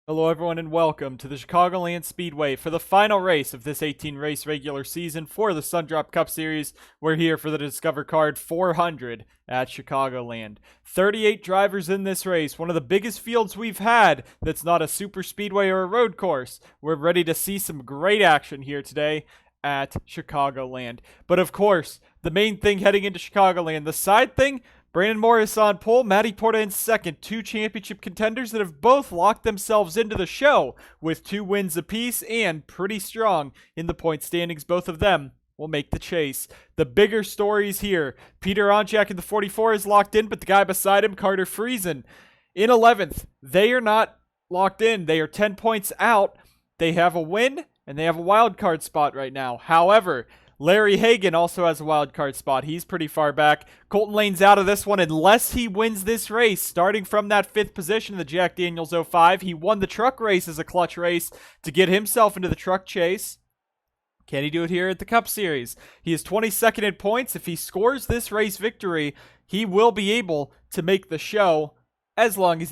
Hello everyone and welcome to the Chicagoland Speedway for the final race of this 18-race regular season for the Sundrop Cup Series. We're here for the Discover Card 400 at Chicagoland. 38 drivers in this race, one of the biggest fields we've had that's not a super speedway or a road course. We're ready to see some great action here today at Chicagoland. But of course, the main thing heading into Chicagoland, the side thing, Brandon Morris on pole, Matty Porta in second. Two championship contenders that have both locked themselves into the show with 2 wins apiece and pretty strong in the point standings. Both of them will make the chase. The bigger stories here. Peter Onjak in the 44 is locked in, but the guy beside him, Carter Friesen, in 11th. They are not locked in. They are 10 points out. They have a win, and they have a wild card spot right now. However, Larry Hagan also has a wild card spot. He's pretty far back. Colton Lane's out of this one unless he wins this race. Starting from that 5th position in the Jack Daniels 05, he won the truck race as a clutch race to get himself into the truck chase. Can he do it here at the Cup Series? He is 22nd in points. If he scores this race victory, he will be able to make the show as long as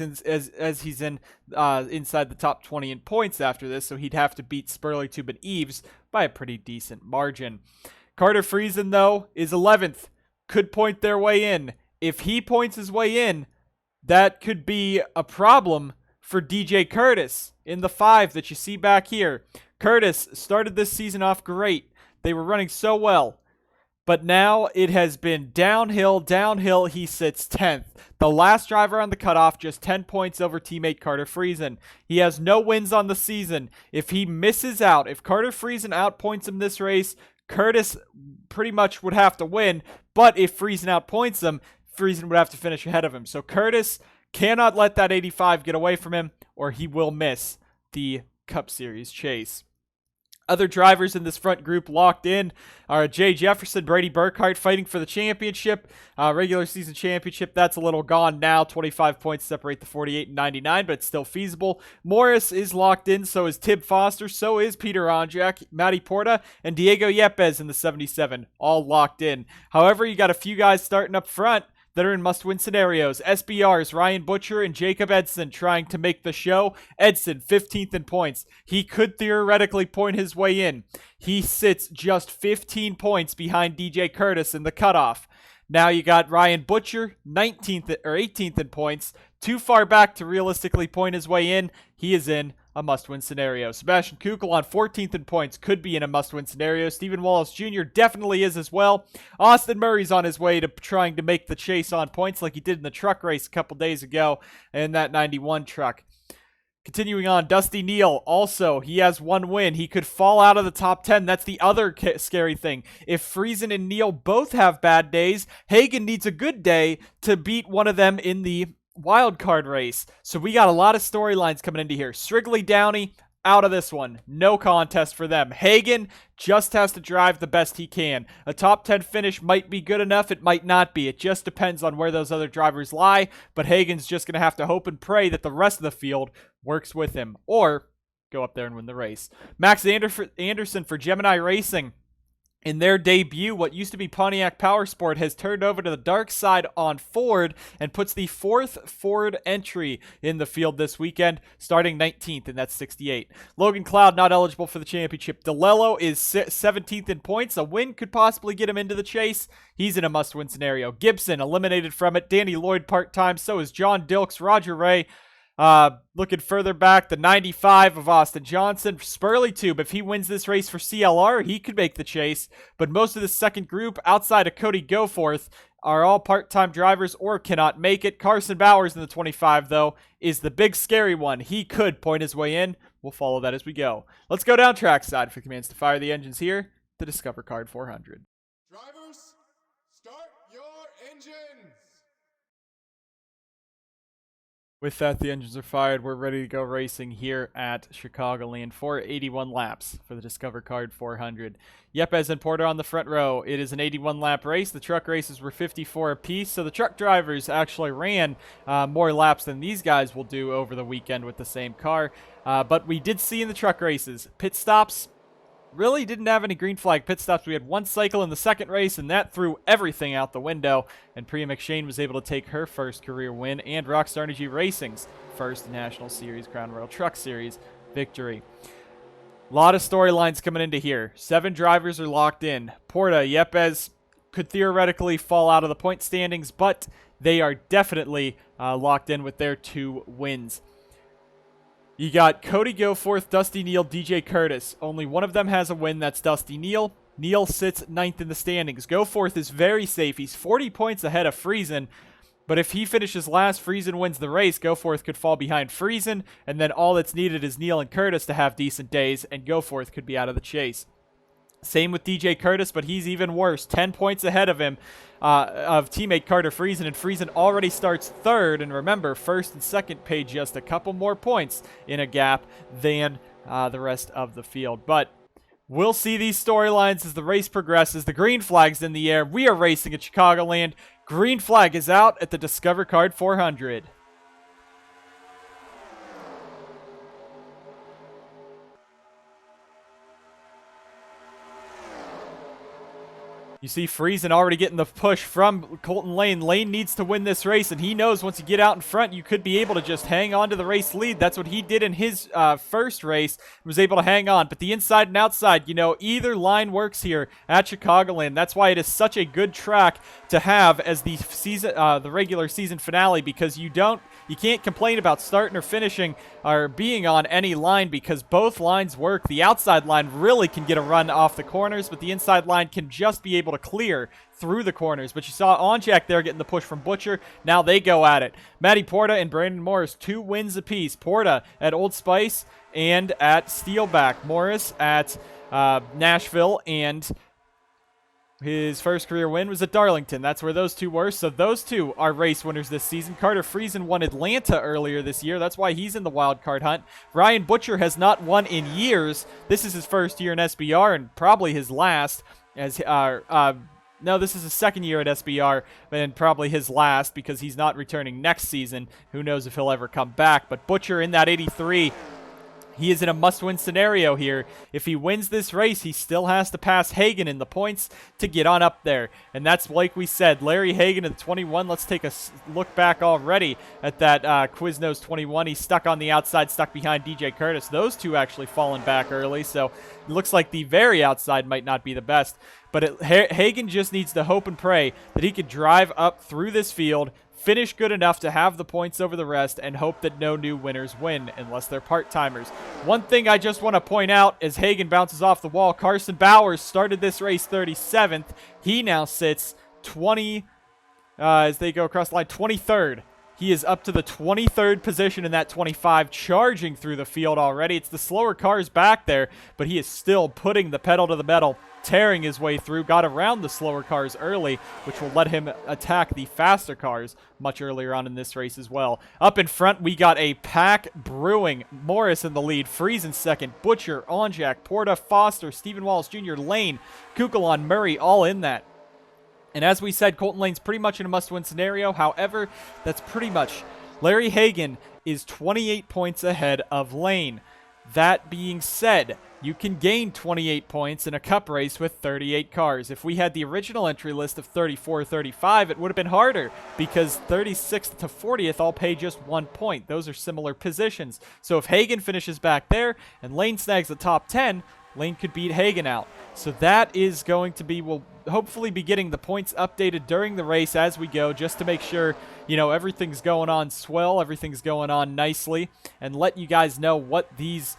he's inside the top 20 in points after this, so he'd have to beat Spurley-Tube and Eves by a pretty decent margin. Carter Friesen, though, is 11th. Could point their way in. If he points his way in, that could be a problem for DJ Curtis in the 5 that you see back here. Curtis started this season off great. They were running so well. But now it has been downhill. He sits 10th. The last driver on the cutoff, just 10 points over teammate Carter Friesen. He has no wins on the season. If he misses out, if Carter Friesen outpoints him this race, Curtis pretty much would have to win. But if Friesen outpoints him, Friesen would have to finish ahead of him. So Curtis cannot let that 85 get away from him, or he will miss the Cup Series chase. Other drivers in this front group locked in are Jay Jefferson, Brady Burkhart fighting for the championship, regular season championship. That's a little gone now. 25 points separate the 48 and 99, but it's still feasible. Morris is locked in, so is Tib Foster, so is Peter Onjak, Matty Porta, and Diego Yepes in the 77, all locked in. However, you got a few guys starting up front that are in must-win scenarios. SBR's Ryan Butcher and Jacob Edson trying to make the show. Edson, 15th in points. He could theoretically point his way in. He sits just 15 points behind DJ Curtis in the cutoff. Now you got Ryan Butcher, 19th or 18th in points. Too far back to realistically point his way in. He is in a must-win scenario. Sebastian Kukl on 14th in points could be in a must-win scenario. Stephen Wallace Jr. definitely is as well. Austin Murray's on his way to trying to make the chase on points like he did in the truck race a couple days ago in that 91 truck. Continuing on, Dusty Neal also, he has 1 win. He could fall out of the top 10. That's the other scary thing. If Friesen and Neal both have bad days, Hagan needs a good day to beat one of them in the wild card race. So we got a lot of storylines coming into here. Strigley Downey out of this one. No contest for them. Hagan just has to drive the best he can. A top 10 finish might be good enough. It might not be. It just depends on where those other drivers lie. But Hagan's just going to have to hope and pray that the rest of the field works with him or go up there and win the race. Max Anderson for Gemini Racing. In their debut, what used to be Pontiac Powersport has turned over to the dark side on Ford and puts the 4th Ford entry in the field this weekend, starting 19th, and that's 68. Logan Cloud not eligible for the championship. DeLello is 17th in points. A win could possibly get him into the chase. He's in a must-win scenario. Gibson eliminated from it. Danny Lloyd part-time. So is John Dilks, Roger Ray. Looking further back, the 95 of Austin Johnson. Spurley-Tube, if he wins this race for CLR, he could make the chase. But most of the second group, outside of Cody Goforth, are all part-time drivers or cannot make it. Carson Bowers in the 25, though, is the big scary one. He could point his way in. We'll follow that as we go. Let's go down trackside for commands to fire the engines here. The Discover Card 400. Drivers, start your engines! With that, the engines are fired. We're ready to go racing here at Chicagoland for 81 laps for the Discover Card 400. Yepes and Porter on the front row. It is an 81-lap race. The truck races were 54 apiece, so the truck drivers actually ran more laps than these guys will do over the weekend with the same car. But we did see in the truck races, pit stops really didn't have any green flag pit stops. We had one cycle in the second race, and that threw everything out the window. And Priya McShane was able to take her first career win and Rockstar Energy Racing's first National Series Crown Royal Truck Series victory. A lot of storylines coming into here. 7 drivers are locked in. Porta, Yepes could theoretically fall out of the point standings, but they are definitely locked in with their 2 wins. You got Cody Goforth, Dusty Neal, DJ Curtis. Only one of them has a win. That's Dusty Neal. Neal sits 9th in the standings. Goforth is very safe. He's 40 points ahead of Friesen. But if he finishes last, Friesen wins the race. Goforth could fall behind Friesen. And then all that's needed is Neal and Curtis to have decent days. And Goforth could be out of the chase. Same with DJ Curtis, but he's even worse. 10 points ahead of him, of teammate Carter Friesen, and Friesen already starts 3rd. And remember, 1st and 2nd pay just a couple more points in a gap than the rest of the field. But we'll see these storylines as the race progresses. The green flag's in the air. We are racing at Chicagoland. Green flag is out at the Discover Card 400. You see Friesen already getting the push from Colton Lane. Lane needs to win this race, and he knows once you get out in front, you could be able to just hang on to the race lead. That's what he did in his first race, was able to hang on. But the inside and outside, you know, either line works here at Chicagoland. That's why it is such a good track to have as the season, the regular season finale, because you can't complain about starting or finishing or being on any line because both lines work. The outside line really can get a run off the corners, but the inside line can just be able to clear through the corners. But you saw Onjak there getting the push from Butcher. Now they go at it. Matty Porta and Brandon Morris, 2 wins apiece. Porta at Old Spice and at Steelback. Morris at Nashville, and his first career win was at Darlington. That's where those 2 were. So those 2 are race winners this season. Carter Friesen won Atlanta earlier this year. That's why he's in the wild card hunt. Ryan Butcher has not won in years. This is his first year in SBR and probably his last. No, this is his 2nd year at SBR and probably his last because he's not returning next season. Who knows if he'll ever come back. But Butcher in that 83. He is in a must-win scenario here. If he wins this race, he still has to pass Hagen in the points to get on up there. And that's like we said, Larry Hagen at 21. Let's take a look back already at that Quiznos 21. He's stuck on the outside, stuck behind DJ Curtis. Those 2 actually falling back early, so it looks like the very outside might not be the best. But Hagen just needs to hope and pray that he could drive up through this field, finish good enough to have the points over the rest, and hope that no new winners win unless they're part-timers. One thing I just want to point out as Hagen bounces off the wall, Carson Bowers started this race 37th. He now sits 20, as they go across the line, 23rd. He is up to the 23rd position in that 25, charging through the field already. It's the slower cars back there, but he is still putting the pedal to the metal, tearing his way through, got around the slower cars early, which will let him attack the faster cars much earlier on in this race as well. Up in front, we got a pack brewing. Morris in the lead, Friesen second, Butcher, Onjak, Porta, Foster, Stephen Wallace Jr., Lane, Kukulon, Murray, all in that. And as we said, Colton Lane's pretty much in a must-win scenario. However, that's pretty much. Larry Hagen is 28 points ahead of Lane. That being said, you can gain 28 points in a cup race with 38 cars. If we had the original entry list of 34 or 35, it would have been harder because 36th to 40th all pay just 1 point. Those are similar positions. So if Hagen finishes back there and Lane snags the top 10, Lane could beat Hagen out. So that is going to be, we'll hopefully be getting the points updated during the race as we go, just to make sure, you know, everything's going on swell, everything's going on nicely, and let you guys know what these,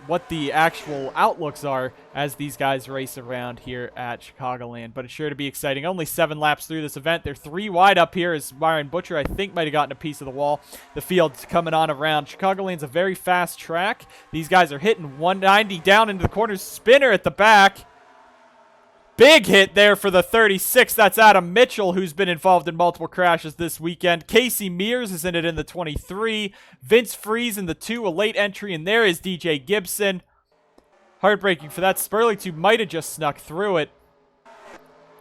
what the actual outlooks are as these guys race around here at Chicagoland. But it's sure to be exciting. Only 7 laps through this event. They're 3 wide up here as Ryan Butcher, I think, might have gotten a piece of the wall. The field's coming on around. Chicagoland's a very fast track. These guys are hitting 190 down into the corners. Spinner at the back. Big hit there for the 36. That's Adam Mitchell, who's been involved in multiple crashes this weekend. Casey Mears is in it in the 23. Vince Freeze in the 2, a late entry, and there is DJ Gibson. Heartbreaking for that. Spurley might have just snuck through it.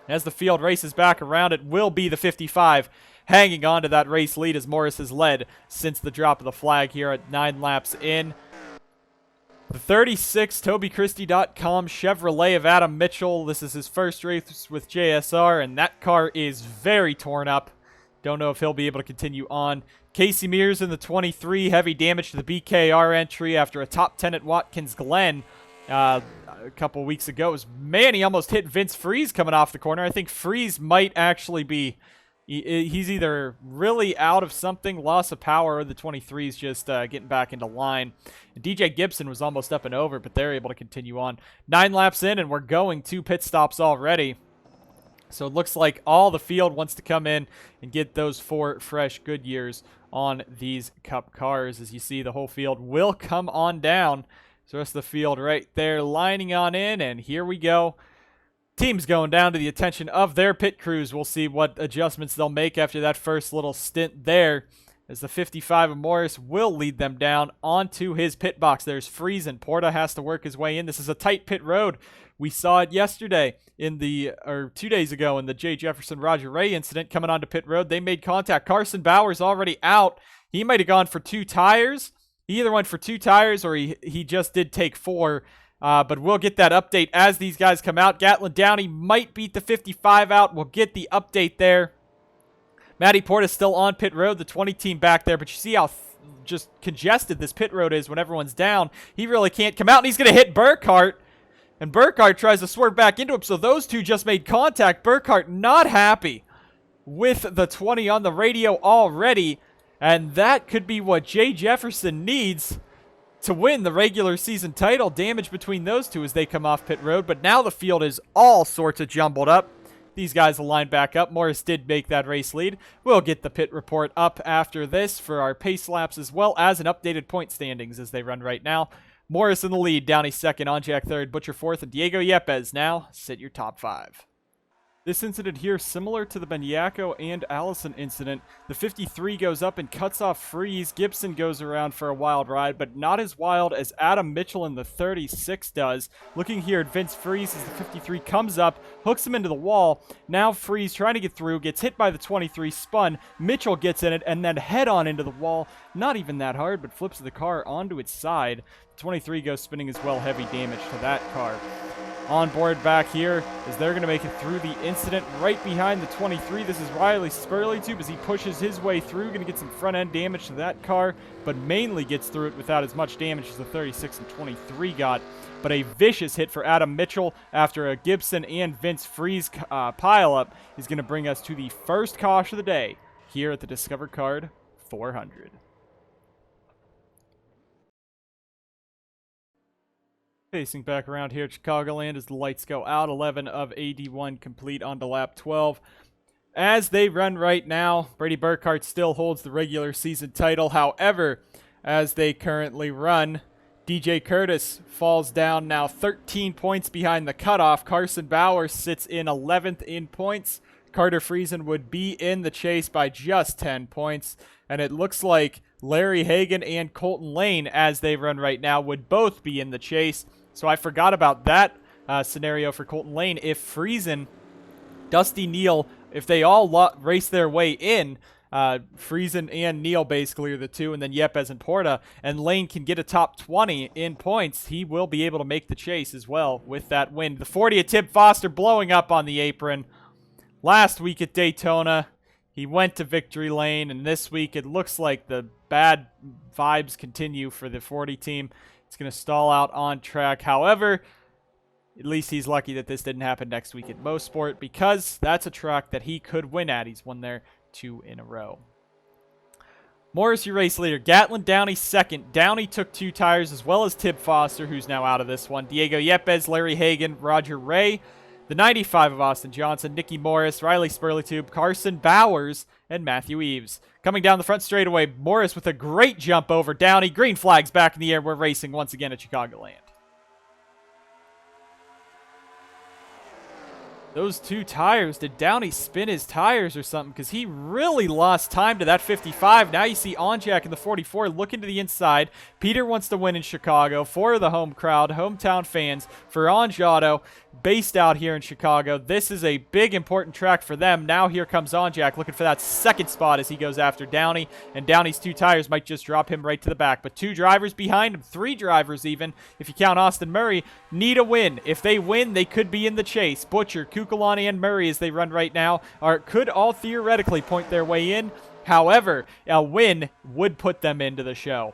As the field races back around, it will be the 55 hanging on to that race lead as Morris has led since the drop of the flag here at 9 laps in. The 36 TobyChristie.com Chevrolet of Adam Mitchell. This is his first race with JSR, and that car is very torn up. Don't know if he'll be able to continue on. Casey Mears in the 23, heavy damage to the BKR entry after a top 10 at Watkins Glen a couple weeks ago. Man, he almost hit Vince Freeze coming off the corner. I think Freeze might actually be... He's either really out of something, loss of power, or the 23's just getting back into line. And DJ Gibson was almost up and over, but they're able to continue on. 9 laps in, and we're going 2 pit stops already. So it looks like all the field wants to come in and get those 4 fresh Goodyears on these Cup cars. As you see, the whole field will come on down. So the rest of the field right there lining on in, and here we go. Team's going down to the attention of their pit crews. We'll see what adjustments they'll make after that first little stint there, as the 55 of Morris will lead them down onto his pit box. There's Freeze, and Porta has to work his way in. This is a tight pit road. We saw it yesterday or 2 days ago in the Jay Jefferson Roger Ray incident coming onto pit road. They made contact. Carson Bauer's already out. He might have gone for 2 tires. He either went for 2 tires or he just did take 4. But we'll get that update as these guys come out. Gatlin Downey might beat the 55 out. We'll get the update there. Matty Porta's still on pit road, the 20 team back there. But you see how just congested this pit road is when everyone's down. He really can't come out, and he's going to hit Burkhart. And Burkhart tries to swerve back into him, so those two just made contact. Burkhart not happy with the 20 on the radio already. And that could be what Jay Jefferson needs to win the regular season title. Damage between those two as they come off pit road. But now the field is all sorts of jumbled up. These guys will line back up. Morris did make that race lead. We'll get the pit report up after this for our pace laps as well as an updated point standings as they run right now. Morris in the lead, Downey second, Onjak third, Butcher fourth, and Diego Yepes now sit your top 5. This incident here, similar to the Beniaco and Allison incident. The 53 goes up and cuts off Freeze. Gibson goes around for a wild ride, but not as wild as Adam Mitchell in the 36 does. Looking here at Vince Freeze as the 53 comes up, hooks him into the wall. Now Freeze trying to get through, gets hit by the 23, spun. Mitchell gets in it and then head on into the wall. Not even that hard, but flips the car onto its side. The 23 goes spinning as well, heavy damage to that car. On board back here as they're going to make it through the incident right behind the 23. This is Riley Spurley-Tube as he pushes his way through. Going to get some front-end damage to that car, but mainly gets through it without as much damage as the 36 and 23 got. But a vicious hit for Adam Mitchell after a Gibson and Vince Freeze pile-up is going to bring us to the first caution of the day here at the Discover Card 400. Facing back around here at Chicagoland as the lights go out. 11 of 81 complete onto lap 12. As they run right now, Brady Burkhart still holds the regular season title. However, as they currently run, DJ Curtis falls down now 13 points behind the cutoff. Carson Bauer sits in 11th in points. Carter Friesen would be in the chase by just 10 points. And it looks like Larry Hagan and Colton Lane, as they run right now, would both be in the chase. So I forgot about that scenario for Colton Lane. If Friesen, Dusty Neal, if they all race their way in, Friesen and Neal basically are the two, and then Yepes and Porta, and Lane can get a top 20 in points, he will be able to make the chase as well with that win. The 40 of Tim Foster blowing up on the apron. Last week at Daytona, he went to victory lane, and this week it looks like the bad vibes continue for the 40 team. It's going to stall out on track. However, at least he's lucky that this didn't happen next week at Mosport, because that's a track that he could win at. He's won there 2 in a row. Morris, your race leader. Gatlin Downey second. Downey took 2 tires, as well as Tib Foster, who's now out of this one. Diego Yepes, Larry Hagan, Roger Ray. The 95 of Austin Johnson, Nicky Morris, Riley Spurley-Tube, Carson Bowers, and Matthew Eves. Coming down the front straightaway, Morris with a great jump over Downey. Green flags back in the air. We're racing once again at Chicagoland. those two tires. Did Downey spin his tires or something? Because he really lost time to that 55. Now you see Onjak in the 44 looking to the inside. Peter wants to win in Chicago for the home crowd, hometown fans, for Onjado, based out here in Chicago. This is a big, important track for them. Now here comes Onjak looking for that second spot as he goes after Downey. And Downey's two tires might just drop him right to the back. But two drivers behind him, three drivers even, if you count Austin Murray, need a win. If they win, they could be in the chase. Butcher, Kukulani, and Murray, as they run right now, could all theoretically point their way in. However, a win would put them into the show.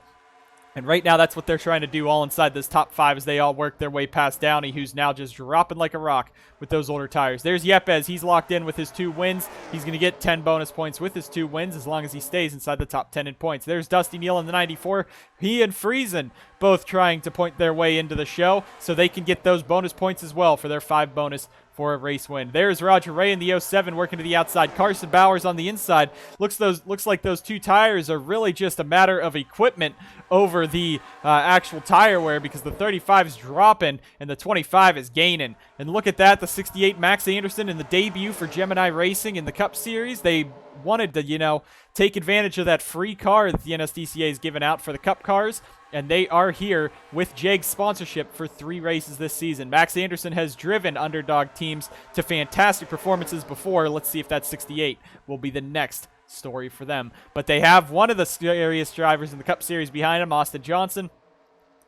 And right now, that's what they're trying to do all inside this top 5 as they all work their way past Downey, who's now just dropping like a rock with those older tires. There's Yepes. He's locked in with his 2 wins. He's going to get 10 bonus points with his 2 wins as long as he stays inside the top 10 in points. There's Dusty Neal in the 94. He and Friesen both trying to point their way into the show so they can get those bonus points as well for their 5 bonus for a race win. There's Roger Ray in the 07 working to the outside. Carson Bowers on the inside. Looks like those 2 tires are really just a matter of equipment over the actual tire wear, because the 35 is dropping and the 25 is gaining. And look at that, the 68 Max Anderson in the debut for Gemini Racing in the Cup Series. They wanted to, take advantage of that free car that the NSDCA is giving out for the Cup cars. And they are here with JEG's sponsorship for 3 races this season. Max Anderson has driven underdog teams to fantastic performances before. Let's see if that 68 will be the next story for them. But they have one of the scariest drivers in the Cup Series behind him, Austin Johnson,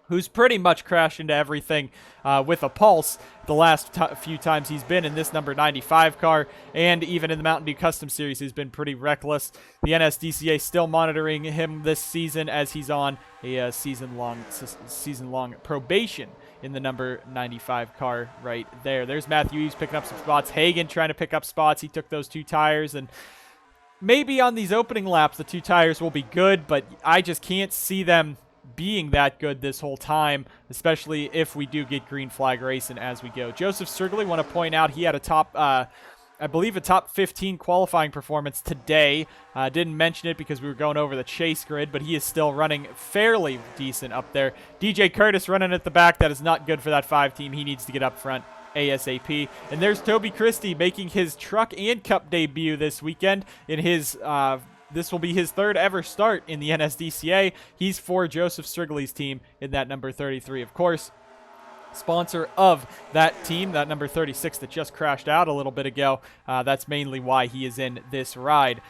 who's pretty much crashed into everything with a pulse the last few times he's been in this number 95 car, and even in the Mountain Dew Custom Series he's been pretty reckless. The NSDCA still monitoring him this season as he's on a season-long probation in the number 95 car right there. There's Matthew Eves picking up some spots. Hagan trying to pick up spots. He took those 2 tires, and maybe on these opening laps the 2 tires will be good, but I just can't see them being that good this whole time, especially if we do get green flag racing as we go. Joseph Strigley, want to point out, he had a top, I believe a top 15 qualifying performance today. Didn't mention it because we were going over the chase grid, but he is still running fairly decent up there. DJ Curtis running at the back. That is not good for that 5 team. He needs to get up front ASAP. And there's Toby Christie making his truck and cup debut this weekend in his this will be his 3rd ever start in the NSDCA. He's for Joseph Strigley's team in that number 33, of course. Sponsor of that team, that number 36 that just crashed out a little bit ago. That's mainly why he is in this ride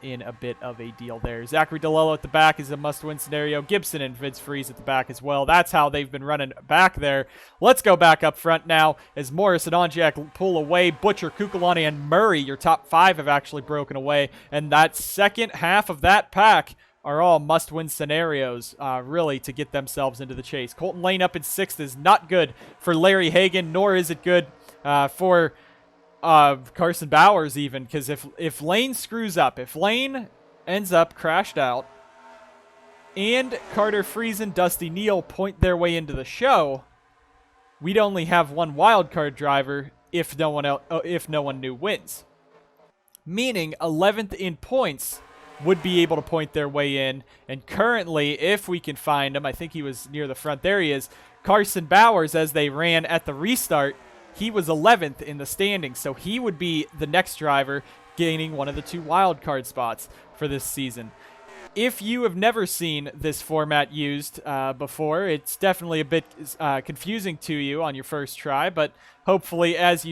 in a bit of a deal there. Zachary DeLello at the back is a must-win scenario. Gibson and Vince Freeze at the back as well. That's how they've been running back there. Let's go back up front now as Morris and Onjak pull away. Butcher, Kukulani, and Murray, your top 5 have actually broken away. And that second half of that pack are all must-win scenarios, really, to get themselves into the chase. Colton Lane up in 6th is not good for Larry Hagan, nor is it good for Carson Bowers even, because if Lane screws up, if Lane ends up crashed out, and Carter Friesen, Dusty Neal point their way into the show, we'd only have one wildcard driver if no one new wins. Meaning 11th in points would be able to point their way in. And currently, if we can find him, I think he was near the front. There he is. Carson Bowers, as they ran at the restart, he was 11th in the standings. So he would be the next driver gaining one of the 2 wildcard spots for this season. If you have never seen this format used before, it's definitely a bit confusing to you on your first try, but hopefully as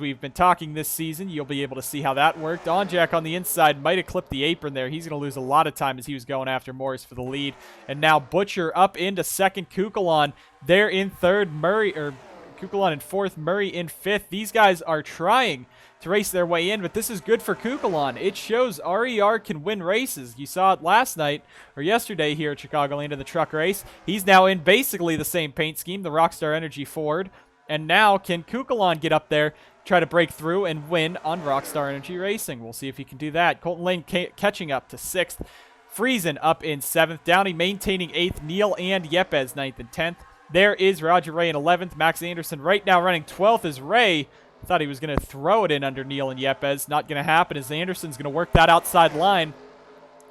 we've been talking this season, you'll be able to see how that worked. Onjak on the inside might have clipped the apron there. He's going to lose a lot of time as he was going after Morris for the lead. And now Butcher up into 2nd, Kukulon there in 3rd, Kukulon in 4th, Murray in 5th. These guys are trying to race their way in, but this is good for Kukulon. It shows RER can win races. You saw it last night or yesterday here at Chicagoland in the truck race. He's now in basically the same paint scheme, the Rockstar Energy Ford. And now can Kukulon get up there, try to break through and win on Rockstar Energy Racing? We'll see if he can do that. Colton Lane catching up to 6th. Friesen up in 7th. Downey maintaining 8th. Neal and Yepes 9th and 10th. There is Roger Ray in 11th. Max Anderson right now running 12th as Ray. Thought he was going to throw it in under Neal and Yepes. Not going to happen as Anderson's going to work that outside line.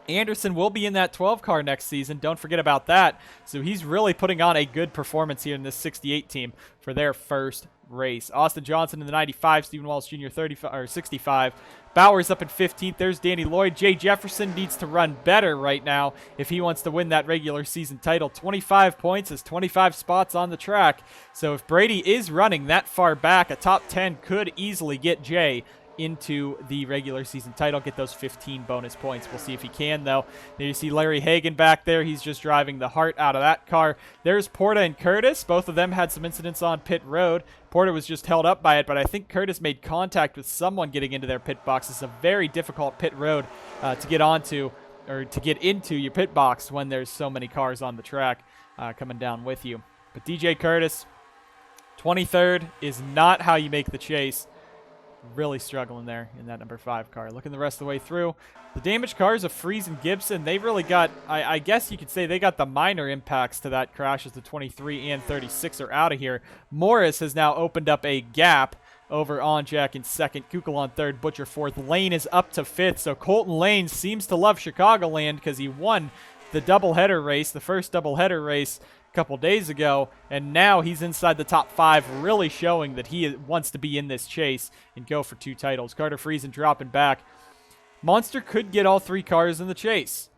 Anderson will be in that 12 car next season. Don't forget about that. So he's really putting on a good performance here in this 68 team for their first race. Austin Johnson in the 95, Stephen Wallace Jr. 35 or 65. Bowers up in 15th. There's Danny Lloyd. Jay Jefferson needs to run better right now if he wants to win that regular season title. 25 points is 25 spots on the track. So if Brady is running that far back, a top 10 could easily get Jay into the regular season title, get those 15 bonus points. We'll see if he can, though. There you see Larry Hagan back there. He's just driving the heart out of that car. There's Porta and Curtis. Both of them had some incidents on pit road. Porta was just held up by it, but I think Curtis made contact with someone getting into their pit box. It's a very difficult pit road to get onto, or to get into your pit box when there's so many cars on the track coming down with you. But DJ Curtis, 23rd, is not how you make the chase. Really struggling there in that number 5 car. Looking the rest of the way through. The damaged cars of Freeze and Gibson, they really got, I guess you could say they got the minor impacts to that crash as the 23 and 36 are out of here. Morris has now opened up a gap over Onjak in 2nd, Kukul on 3rd, Butcher 4th. Lane is up to 5th, so Colton Lane seems to love Chicagoland because he won the doubleheader race, the first doubleheader race, couple days ago, and now he's inside the top 5, really showing that he wants to be in this chase and go for 2 titles. Carter Friesen dropping back. Monster could get all 3 cars in the chase.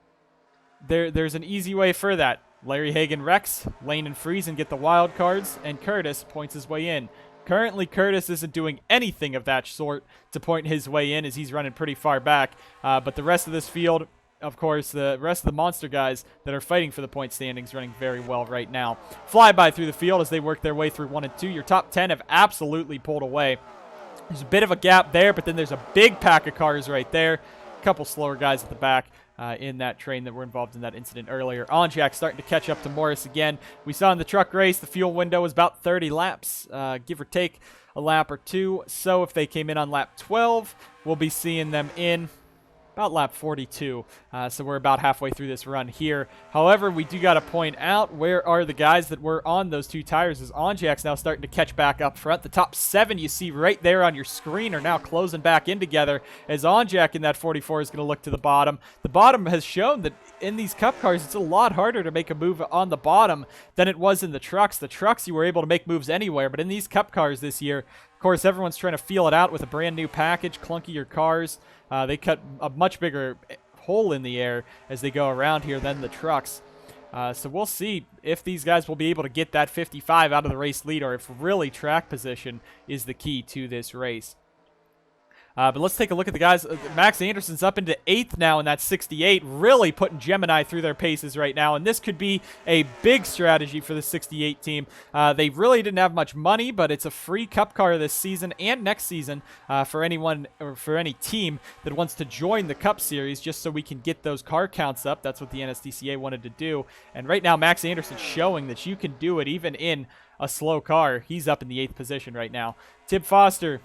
There's an easy way for that. Larry Hagan wrecks, Lane and Friesen get the wild cards, and Curtis points his way in. Currently, Curtis isn't doing anything of that sort to point his way in as he's running pretty far back, but the rest of this field, of course, the rest of the Monster guys that are fighting for the point standings running very well right now. Flyby through the field as they work their way through 1 and 2. Your top 10 have absolutely pulled away. There's a bit of a gap there, but then there's a big pack of cars right there. A couple slower guys at the back in that train that were involved in that incident earlier. Onjak starting to catch up to Morris again. We saw in the truck race the fuel window was about 30 laps, give or take a lap or 2. So if they came in on lap 12, we'll be seeing them in about lap 42, so we're about halfway through this run here. However, we do got to point out where are the guys that were on those 2 tires as Onjak's now starting to catch back up front. The top 7 you see right there on your screen are now closing back in together as Onjak in that 44 is going to look to the bottom. The bottom has shown that in these Cup cars, it's a lot harder to make a move on the bottom than it was in the trucks. The trucks, you were able to make moves anywhere, but in these Cup cars this year, of course, everyone's trying to feel it out with a brand new package, clunkier cars. They cut a much bigger hole in the air as they go around here than the trucks. So we'll see if these guys will be able to get that 55 out of the race lead or if really track position is the key to this race. But let's take a look at the guys. Max Anderson's up into 8th now in that 68, really putting Gemini through their paces right now. And this could be a big strategy for the 68 team. They really didn't have much money, but it's a free Cup car this season and next season for anyone or for any team that wants to join the Cup Series, just so we can get those car counts up. That's what the NSDCA wanted to do. And right now, Max Anderson's showing that you can do it even in a slow car. He's up in the 8th position right now. Tib Foster,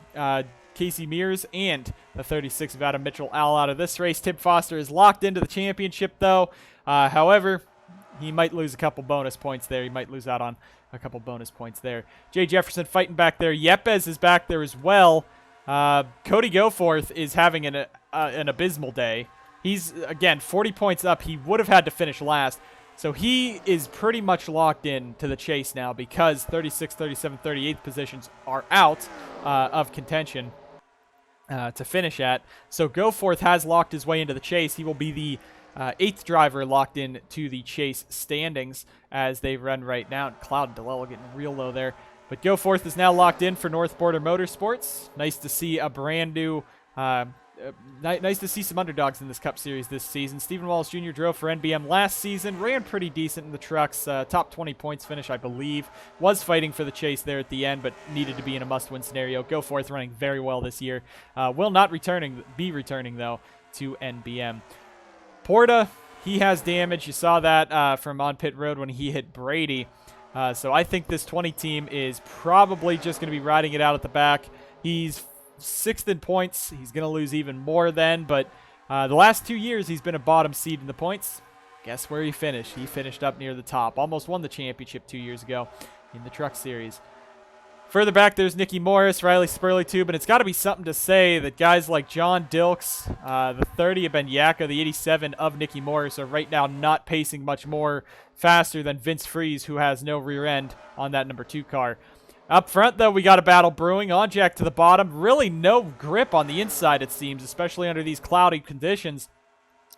Casey Mears, and the 36 of Adam Mitchell all out of this race. Tib Foster is locked into the championship, though. However, he might lose a couple bonus points there. He might lose out on a couple bonus points there. Jay Jefferson fighting back there. Yepes is back there as well. Cody Goforth is having an abysmal day. He's, again, 40 points up. He would have had to finish last. So he is pretty much locked in to the chase now because 36, 37, 38th positions are out of contention to finish at. So Goforth has locked his way into the chase. He will be the 8th driver locked in to the chase standings as they run right now. Cloud and DeLello getting real low there. But Goforth is now locked in for North Border Motorsports. Nice to see a brand new... nice to see some underdogs in this Cup Series this season. Stephen Wallace Jr. drove for NBM last season, ran pretty decent in the trucks, top 20 points finish, I believe. Was fighting for the chase there at the end, but needed to be in a must-win scenario. Goforth running very well this year. Will not be returning, though, to NBM. Porta, he has damage. You saw that from on pit road when he hit Brady. So I think this 20 team is probably just going to be riding it out at the back. He's 6th in points. He's going to lose even more then, but the last 2 years he's been a bottom seed in the points. Guess where he finished? He finished up near the top. Almost won the championship 2 years ago in the Truck Series. Further back, there's Nicky Morris, Riley Spurley too, but it's got to be something to say that guys like John Dilks, the 30 of Ben Yaka, the 87 of Nicky Morris are right now not pacing much more faster than Vince Freeze, who has no rear end on that number 2 car. Up front, though, we got a battle brewing. Onjak to the bottom. Really no grip on the inside, it seems, especially under these cloudy conditions.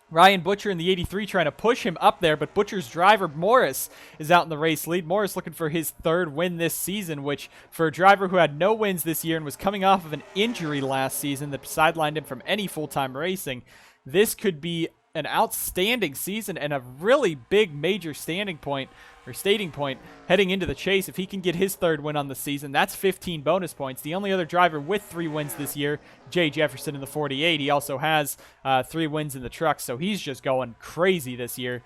Ryan Butcher in the 83 trying to push him up there, but Butcher's driver, Morris, is out in the race lead. Morris looking for his third win this season, which for a driver who had no wins this year and was coming off of an injury last season that sidelined him from any full-time racing, this could be an outstanding season and a really big major stating point heading into the chase. If he can get his third win on the season, that's 15 bonus points. The only other driver with 3 wins this year, Jay Jefferson in the 48. He also has 3 wins in the truck, so he's just going crazy this year.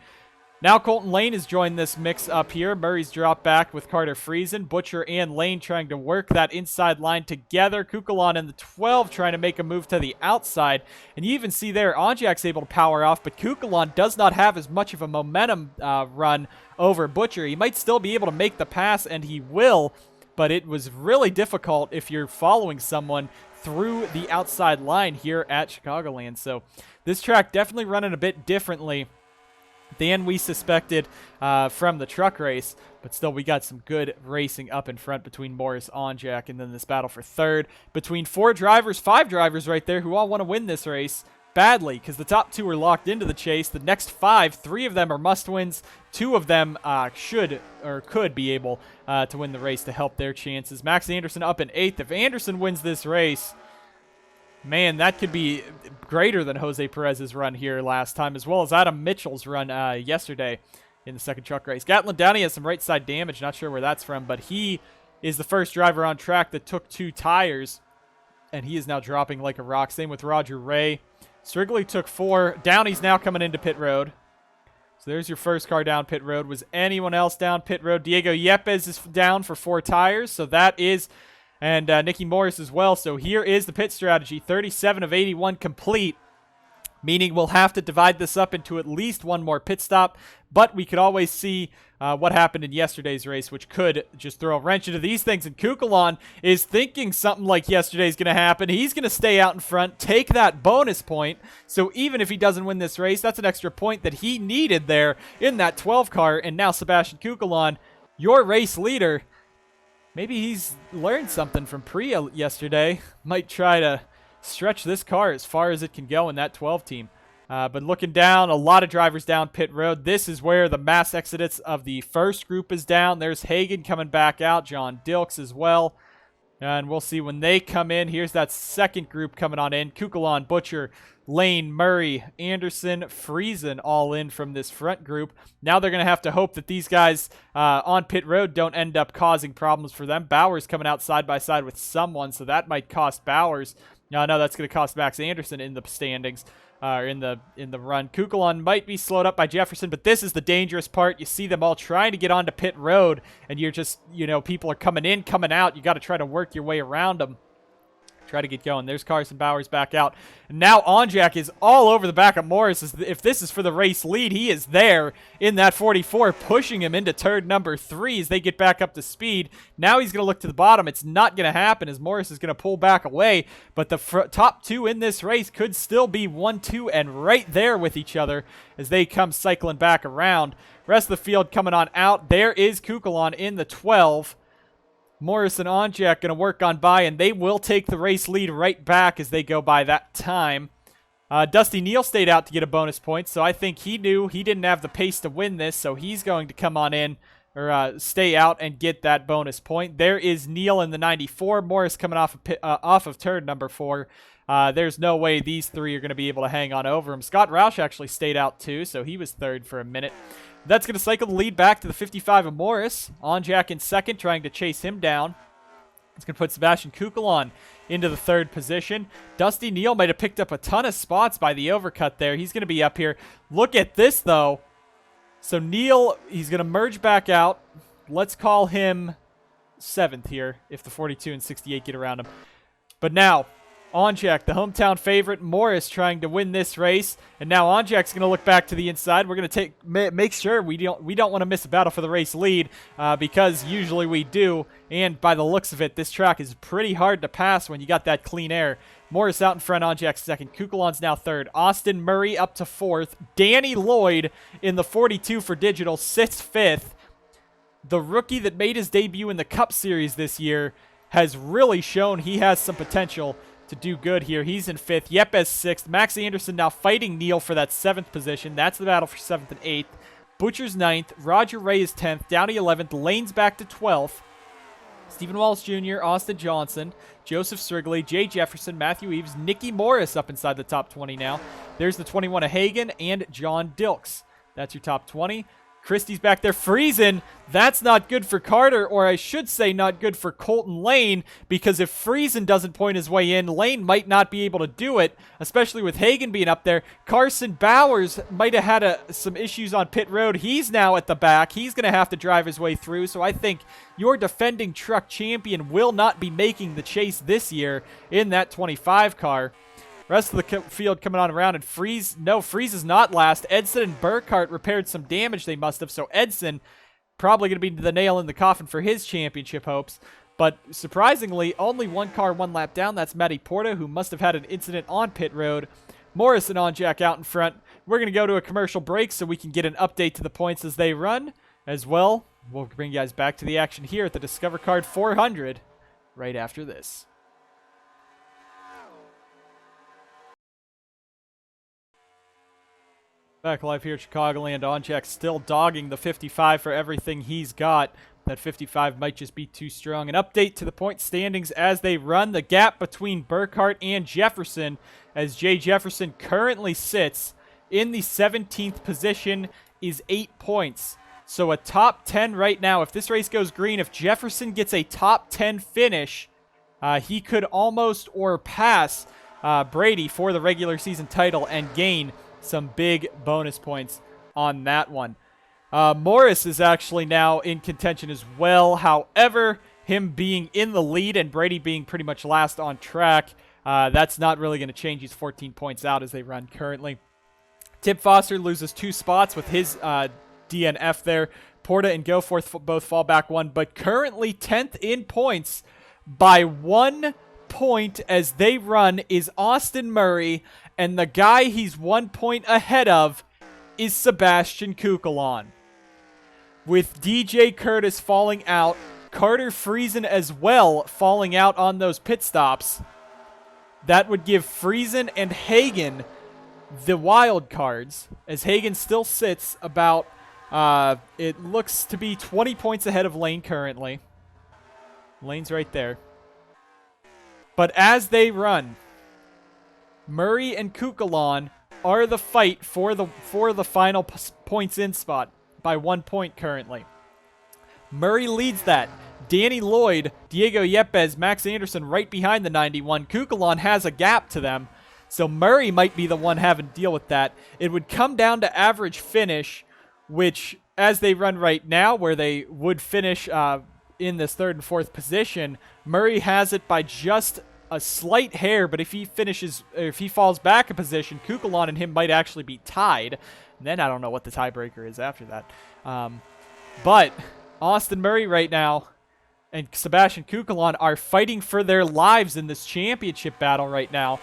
Now Colton Lane has joined this mix up here. Murray's dropped back with Carter Friesen. Butcher and Lane trying to work that inside line together. Kukulon in the 12 trying to make a move to the outside. And you even see there, Onjak's able to power off, but Kukulon does not have as much of a momentum run over Butcher. He might still be able to make the pass, and he will, but it was really difficult if you're following someone through the outside line here at Chicagoland. So this track definitely running a bit differently than we suspected from the truck race, but still we got some good racing up in front between Morris, Onjak, and then this battle for third between 5 drivers right there who all want to win this race badly, because the top 2 are locked into the chase. The next 5, 3 of them are must-wins. 2 of them could be able to win the race to help their chances. Max Anderson up in 8th. If Anderson wins this race, man, that could be greater than Jose Perez's run here last time, as well as Adam Mitchell's run yesterday in the second truck race. Gatlin Downey has some right side damage. Not sure where that's from, but he is the first driver on track that took 2 tires, and he is now dropping like a rock. Same with Roger Ray. Strigley took 4. Downey's now coming into pit road. So there's your first car down pit road. Was anyone else down pit road? Diego Yepes is down for 4 tires, so that is... And Nicky Morris as well. So here is the pit strategy. 37 of 81 complete, meaning we'll have to divide this up into at least 1 more pit stop. But we could always see what happened in yesterday's race, which could just throw a wrench into these things. And Kukulon is thinking something like yesterday's going to happen. He's going to stay out in front, take that bonus point. So even if he doesn't win this race, that's an extra point that he needed there in that 12 car. And now Sebastian Kukulon, your race leader, maybe he's learned something from Priya yesterday. Might try to stretch this car as far as it can go in that 12 team. But looking down, a lot of drivers down pit road. This is where the mass exodus of the first group is down. There's Hagan coming back out. John Dilks as well. And we'll see when they come in. Here's that second group coming on in. Kukulon, Butcher, Lane, Murray, Anderson, Friesen all in from this front group. Now they're going to have to hope that these guys on pit road don't end up causing problems for them. Bowers coming out side by side with someone, so that might cost Bowers. No, that's going to cost Max Anderson in the standings. In the run. Kukulon might be slowed up by Jefferson, but this is the dangerous part. You see them all trying to get onto pit road, and you're just, people are coming in, coming out. You got to try to work your way around them. Try to get going. There's Carson Bowers back out. And now Onjak is all over the back of Morris. If this is for the race lead, he is there in that 44, pushing him into turn number 3 as they get back up to speed. Now he's going to look to the bottom. It's not going to happen as Morris is going to pull back away. But the top 2 in this race could still be 1-2 and right there with each other as they come cycling back around. Rest of the field coming on out. There is Kukulon in the 12. Morris and Onjak going to work on by, and they will take the race lead right back as they go by that time. Dusty Neal stayed out to get a bonus point, so I think he knew he didn't have the pace to win this, so he's going to come on in, or stay out and get that bonus point. There is Neal in the 94. Morris coming off of turn number 4. There's no way these 3 are going to be able to hang on over him. Scott Roush actually stayed out too, so he was 3rd for a minute. That's going to cycle the lead back to the 55 of Morris. Onjak in 2nd, trying to chase him down. It's going to put Sebastian Kukulon into the 3rd position. Dusty Neal might have picked up a ton of spots by the overcut there. He's going to be up here. Look at this, though. So Neal, he's going to merge back out. Let's call him 7th here if the 42 and 68 get around him. But now, Onjak, the hometown favorite. Morris trying to win this race, and now Onjak's going to look back to the inside. We're going to make sure we don't want to miss a battle for the race lead because usually we do. And by the looks of it, this track is pretty hard to pass when you got that clean air. Morris out in front, Onjak's 2nd. Kukulon's now 3rd. Austin Murray up to 4th. Danny Lloyd in the 42 for digital sits 5th. the rookie that made his debut in the Cup Series this year, has really shown he has some potential to do good here. He's in 5th, Yepes 6th, Max Anderson now fighting Neal for that 7th position. That's the battle for 7th and 8th. Butcher's 9th, Roger Ray is 10th, Downey 11th, Lane's back to 12th. Stephen Wallace Jr., Austin Johnson, Joseph Strigley, Jay Jefferson, Matthew Eves, Nicky Morris up inside the top 20 now. There's the 21 of Hagen and John Dilks. That's your top 20. Christie's back there. Friesen, that's not good for Carter, or I should say not good for Colton Lane, because if Friesen doesn't point his way in, Lane might not be able to do it, especially with Hagen being up there. Carson Bowers might have had some issues on pit road. He's now at the back. He's going to have to drive his way through, so I think your defending truck champion will not be making the chase this year in that 25 car. Rest of the field coming on around, and Freeze is not last. Edson and Burkhart repaired some damage they must have, so Edson probably going to be the nail in the coffin for his championship hopes. But surprisingly, only one car one lap down. That's Matty Porta, who must have had an incident on pit road. Morris and On-Jack out in front. We're going to go to a commercial break so we can get an update to the points as they run. As well, we'll bring you guys back to the action here at the Discover Card 400 right after this. Back live here at Chicagoland. On-Jack still dogging the 55 for everything he's got. That 55 might just be too strong. An update to the point standings as they run. The gap between Burkhart and Jefferson, as Jay Jefferson currently sits in the 17th position, is 8 points. So a top 10 right now. If this race goes green, if Jefferson gets a top 10 finish, he could almost or pass Brady for the regular season title and gain some big bonus points on that one. Morris is actually now in contention as well. However, him being in the lead and Brady being pretty much last on track, that's not really going to change. He's 14 points out as they run currently. Tip Foster loses 2 spots with his DNF there. Porta and Goforth both fall back 1, but currently 10th in points by 1 point as they run is Austin Murray, and the guy he's 1 point ahead of is Sebastian Kukulon. With DJ Curtis falling out, Carter Friesen as well falling out on those pit stops, that would give Friesen and Hagen the wild cards, as Hagen still sits about, it looks to be 20 points ahead of Lane currently. Lane's right there. But as they run, Murray and Kukulon are the fight for the final points in spot by 1 point currently. Murray leads that. Danny Lloyd, Diego Yepes, Max Anderson right behind the 91. Kukulon has a gap to them, so Murray might be the one having to deal with that. It would come down to average finish, which as they run right now, where they would finish in this 3rd and 4th position, Murray has it by just a slight hair, but if he falls back a position, Kukulon and him might actually be tied. And then I don't know what the tiebreaker is after that. But Austin Murray right now and Sebastian Kukulon are fighting for their lives in this championship battle right now.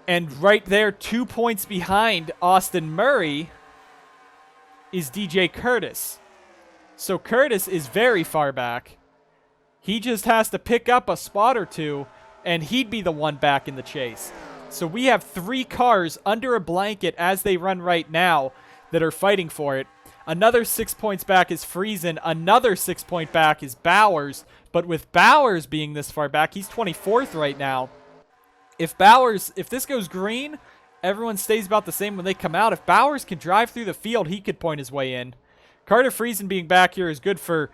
And right there, 2 points behind Austin Murray is DJ Curtis. So Curtis is very far back. He just has to pick up a spot or two, and he'd be the one back in the chase. So we have 3 cars under a blanket as they run right now that are fighting for it. Another 6 points back is Friesen. Another 6 point back is Bowers. But with Bowers being this far back, he's 24th right now. If this goes green, everyone stays about the same when they come out. If Bowers can drive through the field, he could point his way in. Carter Friesen being back here is good for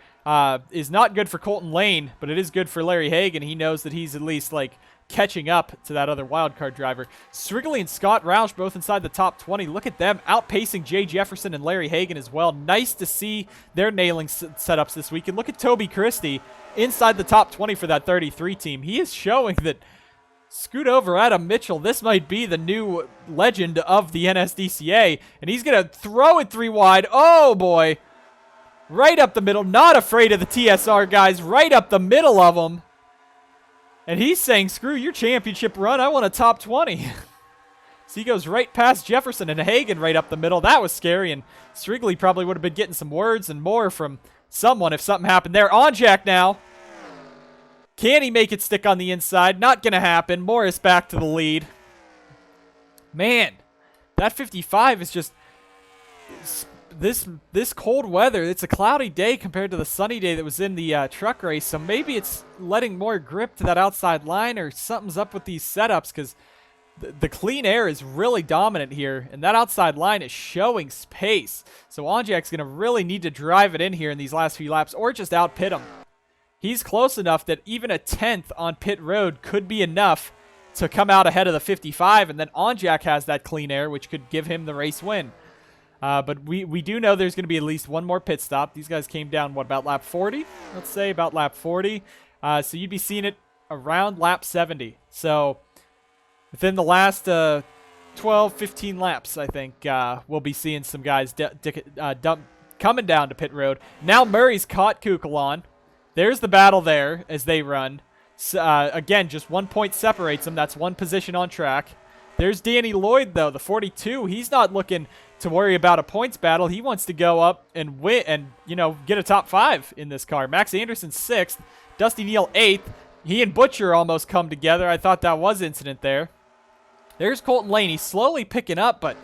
is not good for Colton Lane, but it is good for Larry Hagan. He knows that he's at least like catching up to that other wildcard driver. Strigley and Scott Roush both inside the top 20. Look at them outpacing Jay Jefferson and Larry Hagan as well. Nice to see their nailing setups this week. And look at Toby Christie inside the top 20 for that 33 team. He is showing that scoot over Adam Mitchell. This might be the new legend of the NSDCA. And he's going to throw it 3 wide. Oh, boy. Right up the middle. Not afraid of the TSR guys. Right up the middle of them. And he's saying, screw your championship run. I want a top 20. So he goes right past Jefferson and Hagan right up the middle. That was scary. And Strigley probably would have been getting some words and more from someone if something happened there. Onjak now. Can he make it stick on the inside? Not going to happen. Morris back to the lead. Man, that 55 is just... This cold weather, it's a cloudy day compared to the sunny day that was in the truck race, so maybe it's letting more grip to that outside line, or something's up with these setups, because the clean air is really dominant here, and that outside line is showing space. So Onjak's going to really need to drive it in here in these last few laps, or just out-pit him. He's close enough that even a 10th on pit road could be enough to come out ahead of the 55, and then Onjak has that clean air, which could give him the race win. But we do know there's going to be at least one more pit stop. These guys came down, what, about lap 40? Let's say about lap 40. So you'd be seeing it around lap 70. So within the last 12, 15 laps, I think, we'll be seeing some guys coming down to pit road. Now Murray's caught Chicagoland. There's the battle there as they run. So, again, just 1 point separates them. That's one position on track. There's Danny Lloyd, though, the 42. He's not looking to worry about a points battle. He wants to go up and win and, you know, get a top 5 in this car. Max Anderson 6th. Dusty Neal 8th. He and Butcher almost come together. I thought that was incident there. There's Colton Lane. He's slowly picking up, but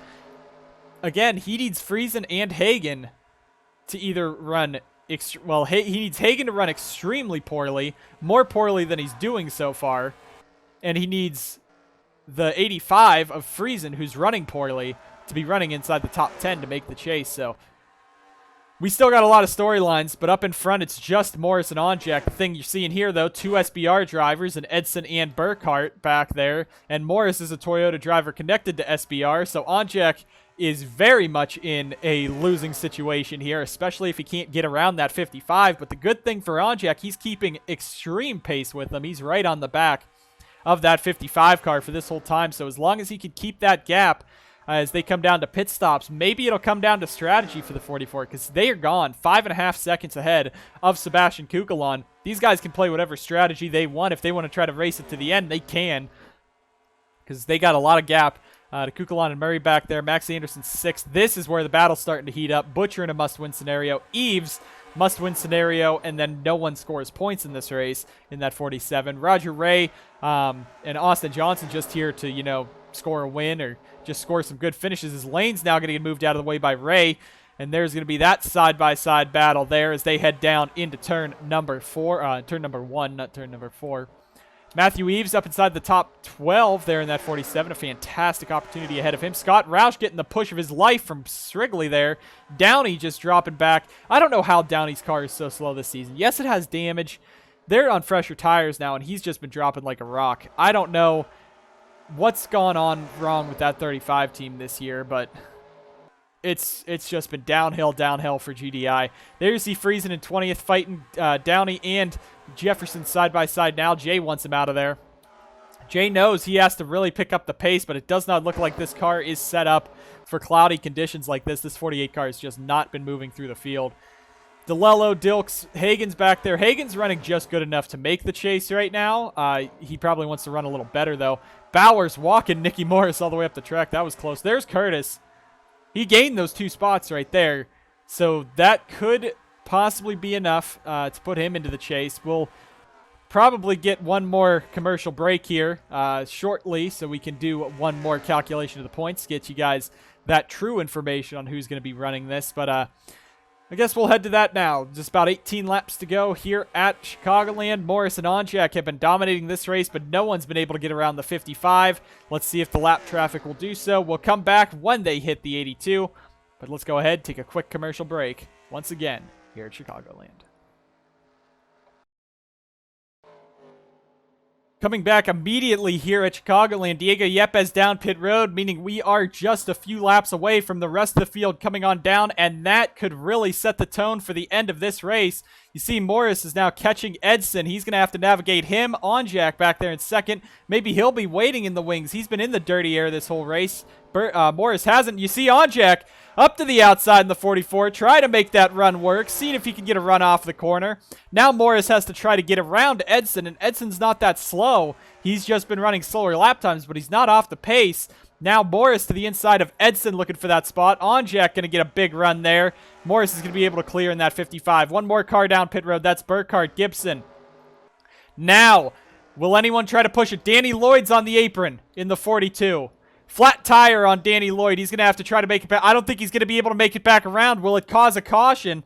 again, he needs Friesen and Hagen to either run... Well, he needs Hagen to run extremely poorly, more poorly than he's doing so far, and he needs the 85 of Friesen, who's running poorly, to be running inside the top 10 to make the chase. So we still got a lot of storylines, but up in front, it's just Morris and Onjak. The thing you're seeing here, though, 2 SBR drivers, and Edson and Burkhart back there, and Morris is a Toyota driver connected to SBR, so Onjak is very much in a losing situation here, especially if he can't get around that 55. But the good thing for Onjak, he's keeping extreme pace with them. He's right on the back of that 55 car for this whole time. So as long as he can keep that gap as they come down to pit stops, maybe it'll come down to strategy for the 44, because they are gone 5.5 seconds ahead of Sebastian Chicagoland. These guys can play whatever strategy they want. If they want to try to race it to the end, they can, because they got a lot of gap. To Chicagoland and Murray back there. Max Anderson 6th. This is where the battle's starting to heat up. Butcher in a must-win scenario. Eves, must-win scenario, and then no one scores points in this race in that 47. Roger Ray and Austin Johnson just here to, you know, score a win or just score some good finishes. His lane's now going to get moved out of the way by Ray, and there's going to be that side-by-side battle there as they head down into turn number 4. Turn number 1, not turn number 4. Matthew Eves up inside the top 12 there in that 47. A fantastic opportunity ahead of him. Scott Roush getting the push of his life from Strigley there. Downey just dropping back. I don't know how Downey's car is so slow this season. Yes, it has damage. They're on fresher tires now, and he's just been dropping like a rock. I don't know what's gone on wrong with that 35 team this year, but it's just been downhill for GDI. There you see Friesen in 20th fighting Downey and Jefferson side by side now. Jay wants him out of there. Jay knows he has to really pick up the pace, but it does not look like this car is set up for cloudy conditions like this. This 48 car has just not been moving through the field. DeLello, Dilks, Hagen's back there. Hagen's running just good enough to make the chase right now. He probably wants to run a little better, though. Bowers walking Nicky Morris all the way up the track. That was close. There's Curtis. He gained those 2 spots right there, so that could possibly be enough to put him into the chase. We'll probably get one more commercial break here shortly, so we can do one more calculation of the points, get you guys that true information on who's going to be running this. But I guess we'll head to that now. Just about 18 laps to go here at Chicagoland. Morris and Onjak have been dominating this race, but no one's been able to get around the 55. Let's see if the lap traffic will do so. We'll come back when they hit the 82. But let's go ahead, take a quick commercial break once again here at Chicagoland. Coming back immediately here at Chicagoland, Diego Yepes down pit road, meaning we are just a few laps away from the rest of the field coming on down, and that could really set the tone for the end of this race. You see Morris is now catching Edson. He's going to have to navigate him. Onjak back there in second. Maybe he'll be waiting in the wings. He's been in the dirty air this whole race. Morris hasn't. You see Onjak up to the outside in the 44. Try to make that run work. Seeing if he can get a run off the corner. Now Morris has to try to get around Edson, and Edson's not that slow. He's just been running slower lap times, but he's not off the pace. Now Morris to the inside of Edson looking for that spot. Onjak going to get a big run there. Morris is going to be able to clear in that 55. One more car down pit road. That's Burkhardt, Gibson. Now, will anyone try to push it? Danny Lloyd's on the apron in the 42. Flat tire on Danny Lloyd. He's going to have to try to make it back. I don't think he's going to be able to make it back around. Will it cause a caution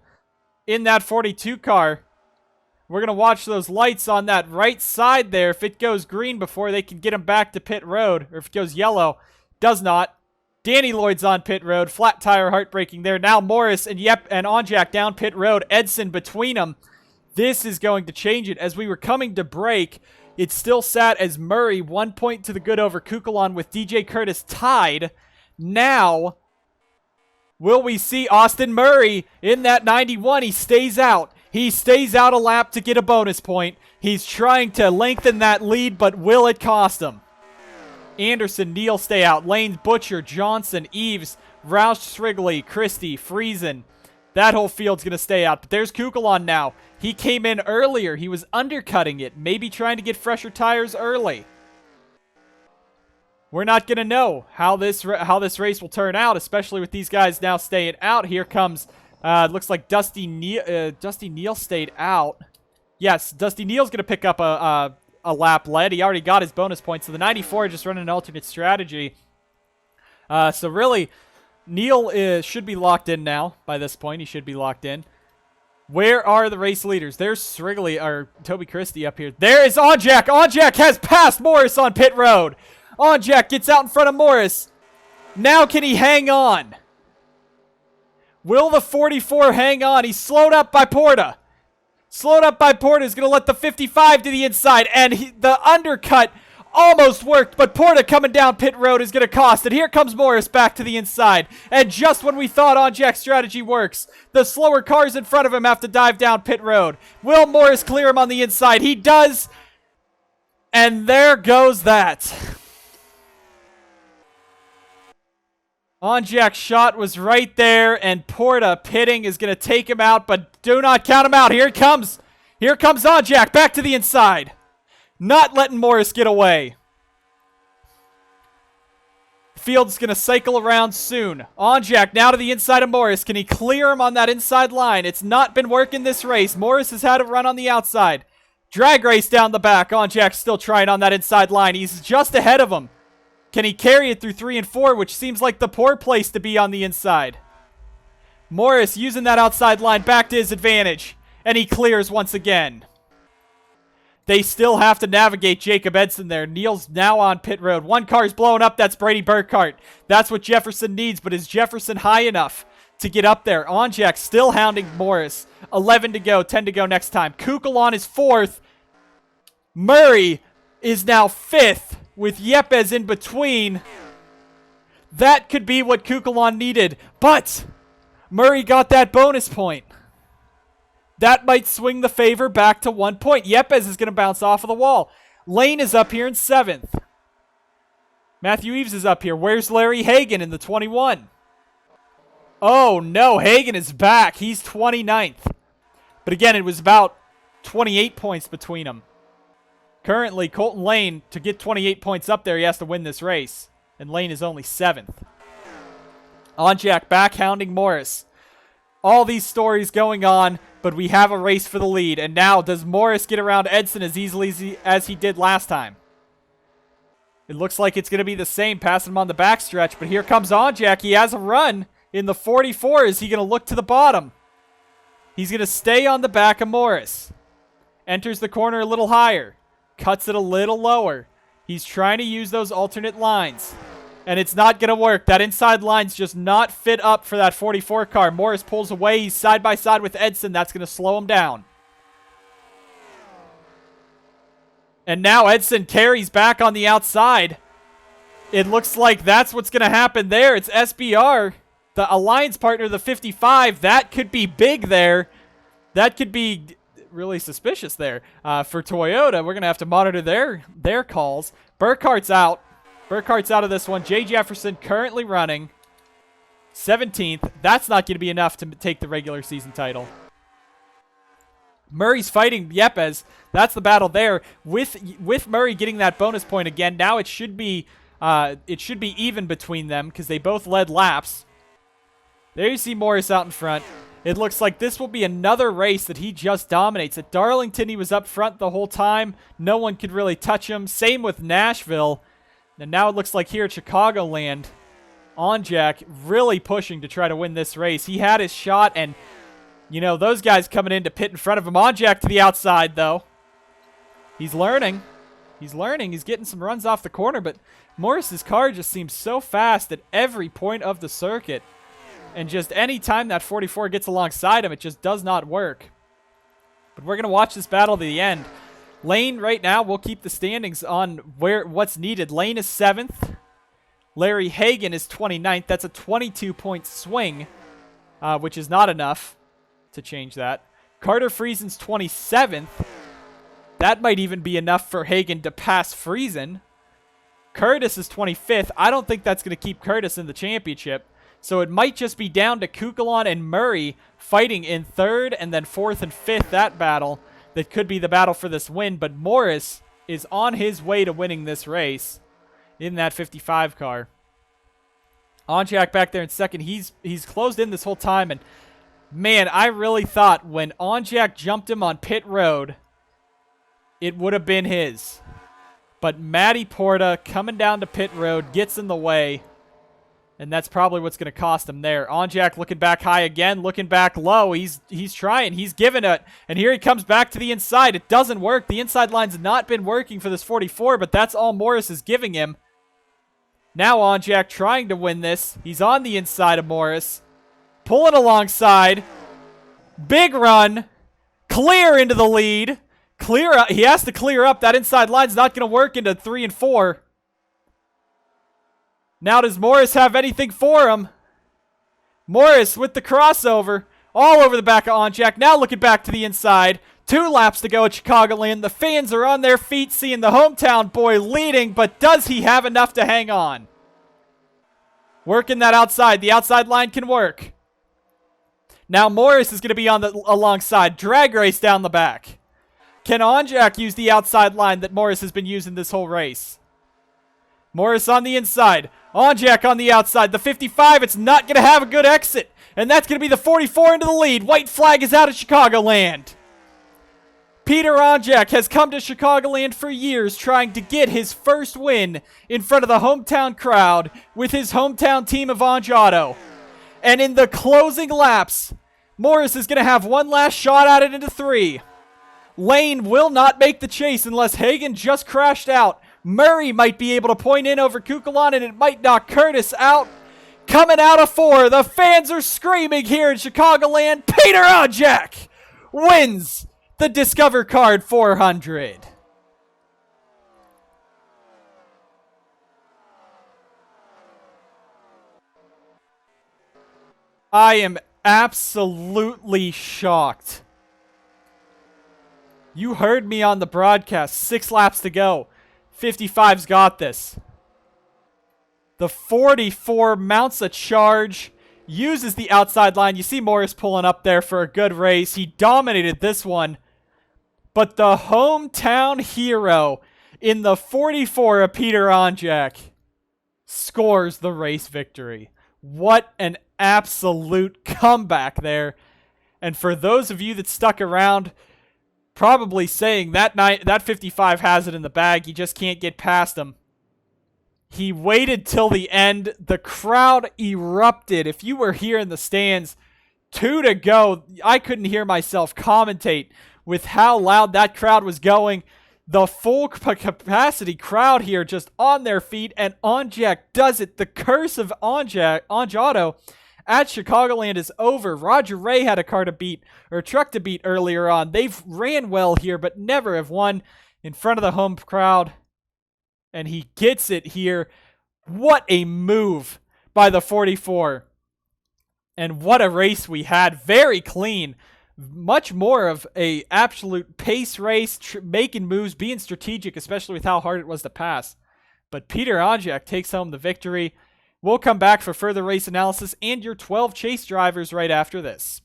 in that 42 car? We're going to watch those lights on that right side there. If it goes green before they can get him back to pit road, or if it goes yellow, does not. Danny Lloyd's on pit road. Flat tire, heartbreaking there. Now Morris and Onjak down pit road. Edson between them. This is going to change it. As we were coming to break, it still sat as Murray 1 point to the good over Kukulon with DJ Curtis tied. Now, will we see Austin Murray in that 91? He stays out. He stays out a lap to get a bonus point. He's trying to lengthen that lead, but will it cost him? Anderson, Neal stay out. Lane, Butcher, Johnson, Eves, Roush, Srigley, Christie, Friesen. That whole field's going to stay out. But there's Kukulon now. He came in earlier. He was undercutting it. Maybe trying to get fresher tires early. We're not going to know how this race will turn out, especially with these guys now staying out. Here comes, looks like Dusty Neal stayed out. Yes, Dusty Neal's going to pick up a lap lead. He already got his bonus points. So the 94 just running an alternate strategy. So really, Neal should be locked in now. By this point, he should be locked in. Where are the race leaders? There's Srigley, or Toby Christie up here. There is Onjak. Onjak has passed Morris on pit road. Onjak gets out in front of Morris. Now can he hang on? Will the 44 hang on? He's slowed up by Porta. Slowed up by Porta is going to let the 55 to the inside. And the undercut almost worked. But Porta coming down pit road is going to cost it. Here comes Morris back to the inside. And just when we thought Onjak's strategy works, the slower cars in front of him have to dive down pit road. Will Morris clear him on the inside? He does. And there goes that. Onjak's shot was right there, and Porta pitting is going to take him out, but do not count him out. Here it comes. Here comes Onjak back to the inside. Not letting Morris get away. Field's going to cycle around soon. Onjak now to the inside of Morris. Can he clear him on that inside line? It's not been working this race. Morris has had a run on the outside. Drag race down the back. Onjak's still trying on that inside line. He's just ahead of him. Can he carry it through 3 and 4, which seems like the poor place to be on the inside? Morris using that outside line back to his advantage. And he clears once again. They still have to navigate Jacob Edson there. Neal's now on pit road. One car's blowing up. That's Brady Burkhardt. That's what Jefferson needs. But is Jefferson high enough to get up there? Onjak still hounding Morris. 11 to go. 10 to go next time. Kukulon is 4th. Murray is now 5th. With Yepes in between. That could be what Kukulon needed. But Murray got that bonus point. That might swing the favor back to 1 point. Yepes is going to bounce off of the wall. Lane is up here in 7th. Matthew Eves is up here. Where's Larry Hagan in the 21? Oh no, Hagan is back. He's 29th. But again, it was about 28 points between them. Currently, Colton Lane, to get 28 points up there, he has to win this race. And Lane is only 7th. Onjak back hounding Morris. All these stories going on, but we have a race for the lead. And now, does Morris get around Edson as easily as he did last time? It looks like it's going to be the same, passing him on the backstretch. But here comes Onjak. He has a run in the 44. Is he going to look to the bottom? He's going to stay on the back of Morris. Enters the corner a little higher. Cuts it a little lower. He's trying to use those alternate lines. And it's not going to work. That inside line's just not fit up for that 44 car. Morris pulls away. He's side by side with Edson. That's going to slow him down. And now Edson carries back on the outside. It looks like that's what's going to happen there. It's SBR, the alliance partner, the 55. That could be big there. That could be really suspicious there for Toyota. We're going to have to monitor their calls. Burkhardt's out. Burkhardt's out of this one. Jay Jefferson currently running 17th. That's not going to be enough to take the regular season title. Murray's fighting Yepes. That's the battle there. With Murray getting that bonus point again, now it should be It should be even between them because they both led laps. There you see Morris out in front. It looks like this will be another race that he just dominates. At Darlington, he was up front the whole time. No one could really touch him. Same with Nashville. And now it looks like here at Chicagoland, Onjak really pushing to try to win this race. He had his shot, and, you know, those guys coming in to pit in front of him. Onjak to the outside, though. He's learning. He's learning. He's getting some runs off the corner, but Morris's car just seems so fast at every point of the circuit. And just any time that 44 gets alongside him, it just does not work. But we're going to watch this battle to the end. Lane right now will keep the standings on what's needed. Lane is 7th. Larry Hagan is 29th. That's a 22-point swing, which is not enough to change that. Carter Friesen's 27th. That might even be enough for Hagan to pass Friesen. Curtis is 25th. I don't think that's going to keep Curtis in the championship. So it might just be down to Kukulon and Murray fighting in 3rd and then 4th and 5th, that battle. That could be the battle for this win. But Morris is on his way to winning this race in that 55 car. Onjak back there in 2nd. He's closed in this whole time. And, man, I really thought when Onjak jumped him on pit road, it would have been his. But Matty Porta coming down to pit road gets in the way. And that's probably what's going to cost him there. Onjak looking back high again, looking back low. He's trying. He's giving it. And here he comes back to the inside. It doesn't work. The inside line's not been working for this 44, but that's all Morris is giving him. Now Onjak trying to win this. He's on the inside of Morris. Pulling alongside. Big run. Clear into the lead. Clear up. He has to clear up. That inside line's not going to work into 3 and 4. Now does Morris have anything for him? Morris with the crossover. All over the back of Onjak. Now looking back to the inside. 2 laps to go at Chicagoland. The fans are on their feet seeing the hometown boy leading, but does he have enough to hang on? Working that outside. The outside line can work. Now Morris is going to be on the alongside. Drag race down the back. Can Onjak use the outside line that Morris has been using this whole race? Morris on the inside. Onjak on the outside. The 55, it's not going to have a good exit. And that's going to be the 44 into the lead. White flag is out of Chicagoland. Peter Onjak has come to Chicagoland for years trying to get his first win in front of the hometown crowd with his hometown team of Onj Auto. And in the closing laps, Morris is going to have one last shot at it into 3. Lane will not make the chase unless Hagan just crashed out. Murray might be able to point in over Kukulon, and it might knock Curtis out. Coming out of 4, the fans are screaming here in Chicagoland. Peter Onjak wins the Discover Card 400. I am absolutely shocked. You heard me on the broadcast. 6 laps to go. 55's got this. The 44 mounts a charge, uses the outside line. You see Morris pulling up there for a good race. He dominated this one. But the hometown hero in the 44 of Peter Onjak scores the race victory. What an absolute comeback there. And for those of you that stuck around, probably saying that 55 has it in the bag. He just can't get past him. He waited till the end. The crowd erupted. If you were here in the stands, 2 to go. I couldn't hear myself commentate with how loud that crowd was going. The full capacity crowd here just on their feet, and Onjak does it. The curse of Onj Auto at Chicagoland is over. Roger Ray had a car to beat, or a truck to beat earlier on. They've ran well here, but never have won in front of the home crowd. And he gets it here. What a move by the 44. And what a race we had. Very clean. Much more of a absolute pace race, making moves, being strategic, especially with how hard it was to pass. But Peter Onjak takes home the victory. We'll come back for further race analysis and your 12 chase drivers right after this.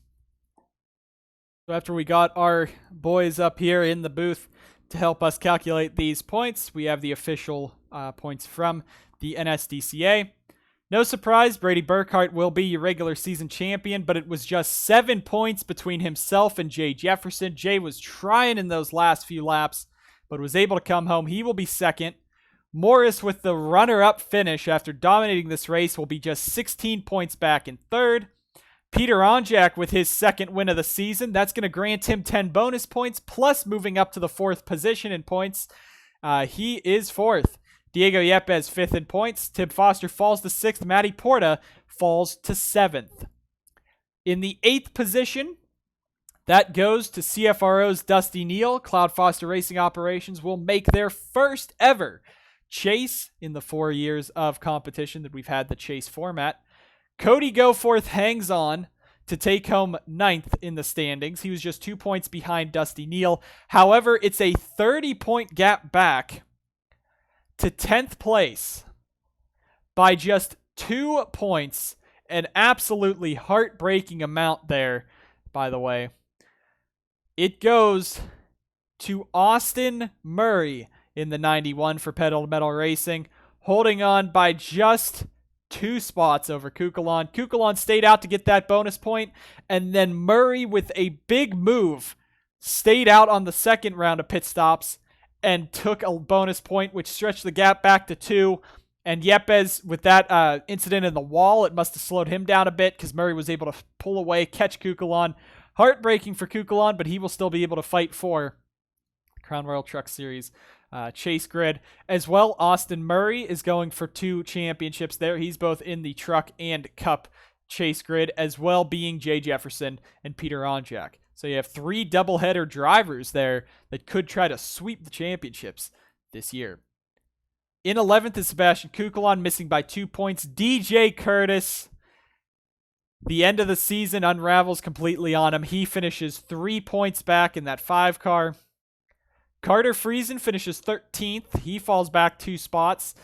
So after we got our boys up here in the booth to help us calculate these points, we have the official points from the NSDCA. No surprise, Brady Burkhart will be your regular season champion, but it was just 7 points between himself and Jay Jefferson. Jay was trying in those last few laps, but was able to come home. He will be second. Morris with the runner-up finish after dominating this race will be just 16 points back in third. Peter Onjak with his second win of the season. That's going to grant him 10 bonus points, plus moving up to the fourth position in points. He is fourth. Diego Yepes, fifth in points. Tim Foster falls to sixth. Matty Porta falls to seventh. In the eighth position, that goes to CFRO's Dusty Neal. Cloud Foster Racing Operations will make their first ever chase in the 4 years of competition that we've had the chase format. Cody Goforth hangs on to take home ninth in the standings. He was just 2 points behind Dusty Neal. However, it's a 30-point gap back to 10th place by just 2 points. An absolutely heartbreaking amount there, by the way. It goes to Austin Murray in the 91 for Pedal to Metal Racing, holding on by just 2 spots over Kukulon. Kukulon stayed out to get that bonus point, and then Murray, with a big move, stayed out on the second round of pit stops and took a bonus point, which stretched the gap back to 2. And Yepes, with that incident in the wall, it must have slowed him down a bit because Murray was able to pull away, catch Kukulon. Heartbreaking for Kukulon, but he will still be able to fight for Crown Royal Truck Series chase grid. As well, Austin Murray is going for 2 championships there. He's both in the truck and cup chase grid, as well being Jay Jefferson and Peter Onjak. So you have 3 doubleheader drivers there that could try to sweep the championships this year. In 11th is Sebastian Kukulon, missing by 2 points. DJ Curtis, the end of the season unravels completely on him. He finishes 3 points back in that 5 car. Carter Friesen finishes 13th. He falls back 2 spots.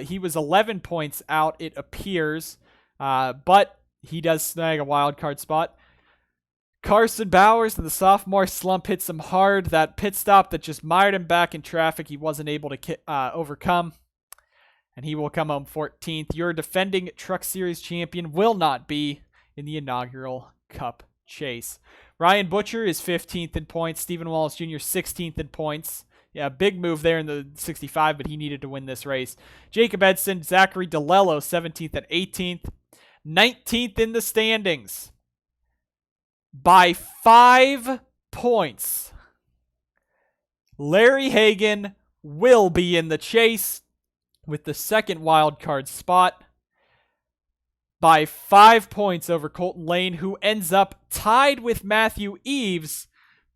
He was 11 points out, it appears, but he does snag a wild card spot. Carson Bowers in the sophomore slump hits him hard. That pit stop that just mired him back in traffic, he wasn't able to overcome, and he will come home 14th. Your defending Truck Series champion will not be in the inaugural Cup chase. Ryan Butcher is 15th in points. Stephen Wallace Jr. 16th in points. Yeah, big move there in the 65, but he needed to win this race. Jacob Edson, Zachary DeLello, 17th and 18th. 19th in the standings by 5 points. Larry Hagan will be in the chase with the second wild card spot by 5 points over Colton Lane, who ends up tied with Matthew Eves,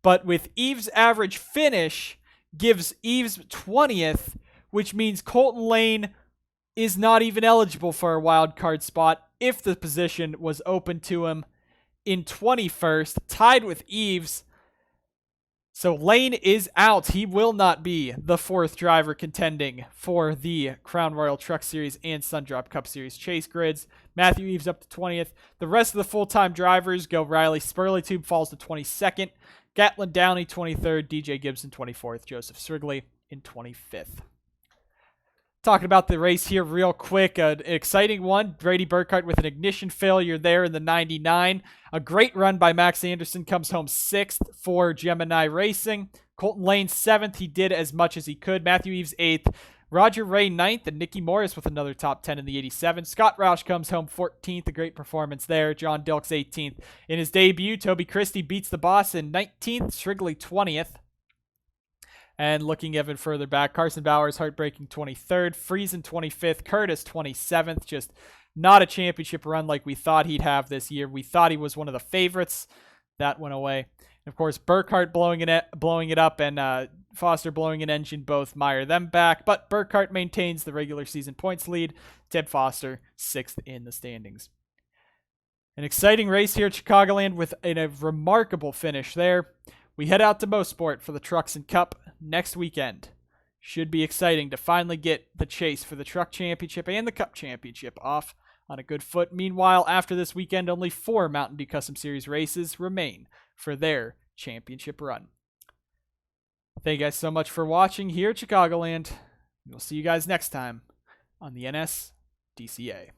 but with Eves' average finish gives Eves 20th, which means Colton Lane is not even eligible for a wild card spot if the position was open to him in 21st, tied with Eves. So Lane is out. He will not be the 4th driver contending for the Crown Royal Truck Series and Sundrop Cup Series chase grids. Matthew Eves up to 20th. The rest of the full-time drivers go Riley Spurleytube falls to 22nd. Gatlin Downey 23rd. DJ Gibson 24th. Joseph Strigley in 25th. Talking about the race here real quick, an exciting one. Brady Burkhart with an ignition failure there in the 99. A great run by Max Anderson, comes home 6th for Gemini Racing. Colton Lane 7th. He did as much as he could. Matthew Eves 8th. Roger Ray 9th, and Nicky Morris with another top 10 in the 87. Scott Roush comes home 14th. A great performance there. John Dilks 18th. In his debut, Toby Christie beats the boss in 19th. Strigley 20th. And looking even further back, Carson Bowers, heartbreaking 23rd. Friesen 25th. Curtis 27th. Just not a championship run like we thought he'd have this year. We thought he was one of the favorites. That went away. And of course, Burkhart blowing it up and Foster blowing an engine both mire them back. But Burkhart maintains the regular season points lead. Ted Foster 6th in the standings. An exciting race here at Chicagoland with a remarkable finish there. We head out to Mosport for the Trucks and Cup next weekend. Should be exciting to finally get the chase for the Truck Championship and the Cup Championship off on a good foot. Meanwhile, after this weekend, only 4 Mountain Dew Custom Series races remain for their championship run. Thank you guys so much for watching here at Chicagoland. We'll see you guys next time on the NSDCA.